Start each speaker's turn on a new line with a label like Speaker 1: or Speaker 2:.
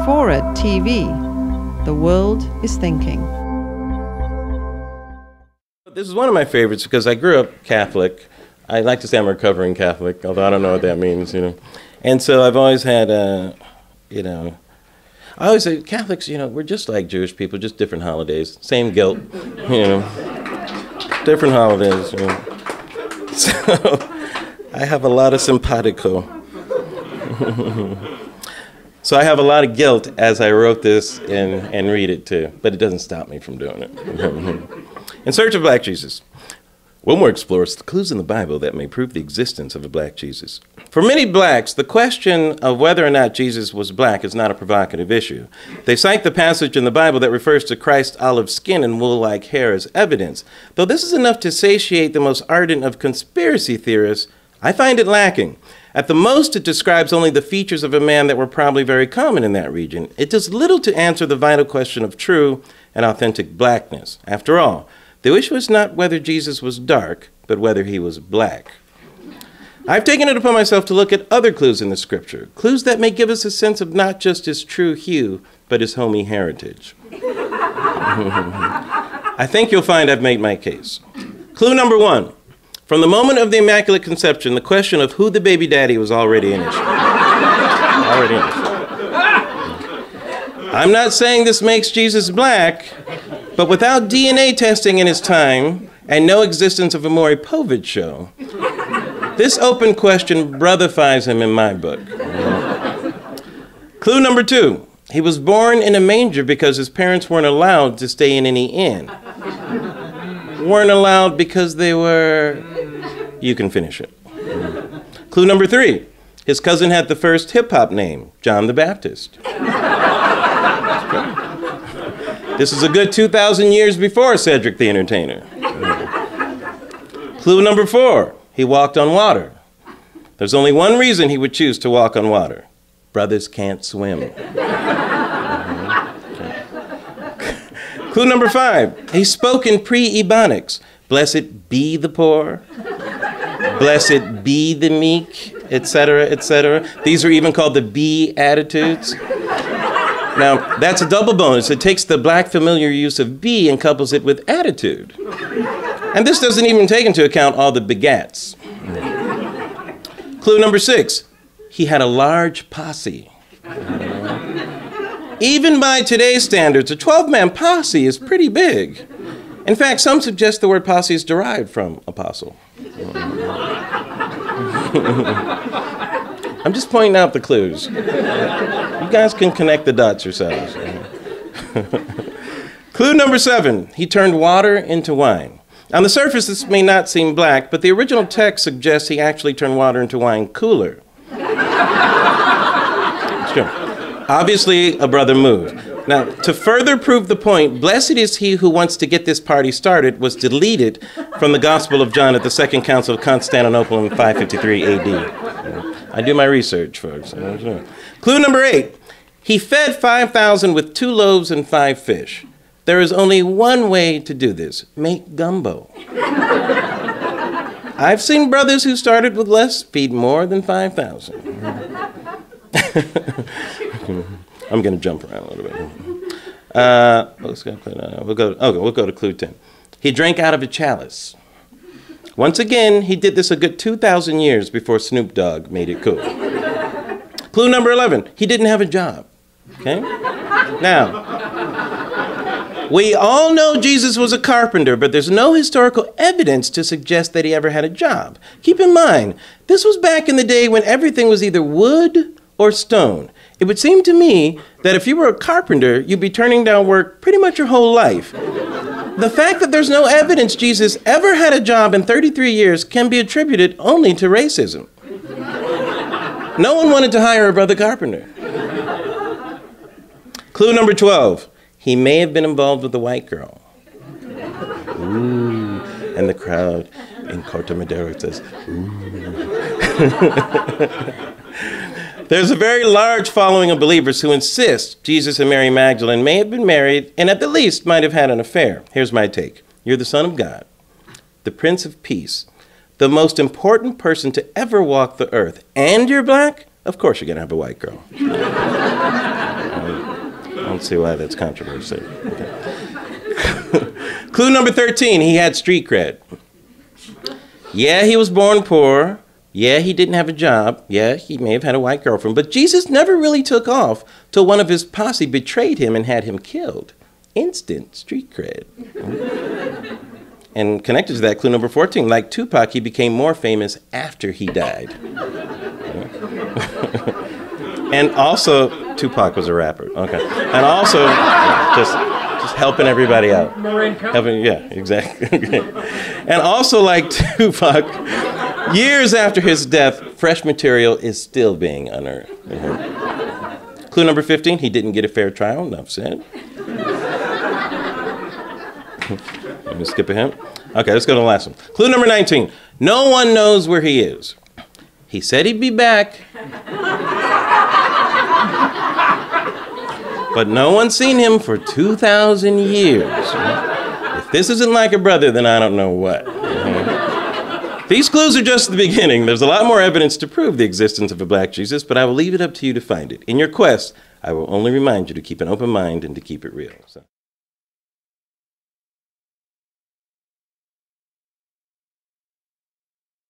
Speaker 1: FORA.tv. The world is thinking.
Speaker 2: This is one of my favorites because I grew up Catholic. I like to say I'm a recovering Catholic, although I don't know what that means, And so I've always had, I always say Catholics, we're just like Jewish people, just different holidays, same guilt, different holidays. So I have a lot of simpatico. So I have a lot of guilt as I wrote this and read it too, but it doesn't stop me from doing it. In Search of Black Jesus. Wilmore explores the clues in the Bible that may prove the existence of a black Jesus. For many blacks, the question of whether or not Jesus was black is not a provocative issue. They cite the passage in the Bible that refers to Christ's olive skin and wool-like hair as evidence. Though this is enough to satiate the most ardent of conspiracy theorists, I find it lacking. At the most, it describes only the features of a man that were probably very common in that region. It does little to answer the vital question of true and authentic blackness. After all, the issue is not whether Jesus was dark, but whether he was black. I've taken it upon myself to look at other clues in the scripture, clues that may give us a sense of not just his true hue, but his homey heritage. I think you'll find I've made my case. Clue number 1. From the moment of the Immaculate Conception, the question of who the baby daddy was already an issue. I'm not saying this makes Jesus black, but without DNA testing in his time and no existence of a Maury Povich show, this open question brotherfies him in my book. Clue number 2. He was born in a manger because his parents weren't allowed to stay in any inn. Weren't allowed because they were... You can finish it. Clue number 3. His cousin had the first hip-hop name, John the Baptist. This is a good 2,000 years before Cedric the Entertainer. Clue number 4. He walked on water. There's only one reason he would choose to walk on water. Brothers can't swim. Clue number 5. He spoke in pre-Ebonics. Blessed be the poor. Blessed be the meek, etc., etc. These are even called the Beatitudes. Now, that's a double bonus. It takes the black familiar use of be and couples it with attitude. And this doesn't even take into account all the begats. Clue number 6. He had a large posse. Even by today's standards, a 12-man posse is pretty big. In fact, some suggest the word posse is derived from apostle. I'm just pointing out the clues. You guys can connect the dots yourselves. Clue number 7. He turned water into wine. On the surface, this may not seem black, but the original text suggests he actually turned water into wine cooler. It's true. Obviously, a brother moved. Now, to further prove the point, blessed is he who wants to get this party started was deleted from the Gospel of John at the Second Council of Constantinople in 553 AD. I do my research, folks. Clue number 8. He fed 5,000 with 2 loaves and 5 fish. There is only one way to do this. Make gumbo. I've seen brothers who started with less feed more than 5,000. I'm going to jump around a little bit. We'll go to clue 10. He drank out of a chalice. Once again, he did this a good 2,000 years before Snoop Dogg made it cool. Clue number 11. He didn't have a job. Okay? Now, we all know Jesus was a carpenter, but there's no historical evidence to suggest that he ever had a job. Keep in mind, this was back in the day when everything was either wood or stone. It would seem to me that if you were a carpenter, you'd be turning down work pretty much your whole life. The fact that there's no evidence Jesus ever had a job in 33 years can be attributed only to racism. No one wanted to hire a brother carpenter. Clue number 12. He may have been involved with a white girl. Ooh. And the crowd in Corte Madero says, ooh. There's a very large following of believers who insist Jesus and Mary Magdalene may have been married and at the least might have had an affair. Here's my take. You're the Son of God, the Prince of Peace, the most important person to ever walk the earth, and you're black? Of course you're going to have a white girl. I don't see why that's controversial. Okay. Clue number 13, he had street cred. Yeah, he was born poor. Yeah, he didn't have a job. Yeah, he may have had a white girlfriend. But Jesus never really took off till one of his posse betrayed him and had him killed. Instant street cred. And connected to that, clue number 14, like Tupac, he became more famous after he died. And also, Tupac was a rapper. Okay. And also, just helping everybody out. Helping, yeah, exactly. And also, like Tupac, years after his death, fresh material is still being unearthed. Clue number 15, he didn't get a fair trial. Enough said. Let me skip ahead. Okay, let's go to the last one. Clue number 19. No one knows where he is. He said he'd be back. But no one's seen him for 2,000 years. If this isn't like a brother, then I don't know what. These clues are just the beginning. There's a lot more evidence to prove the existence of a black Jesus, but I will leave it up to you to find it. In your quest, I will only remind you to keep an open mind and to keep it real. So.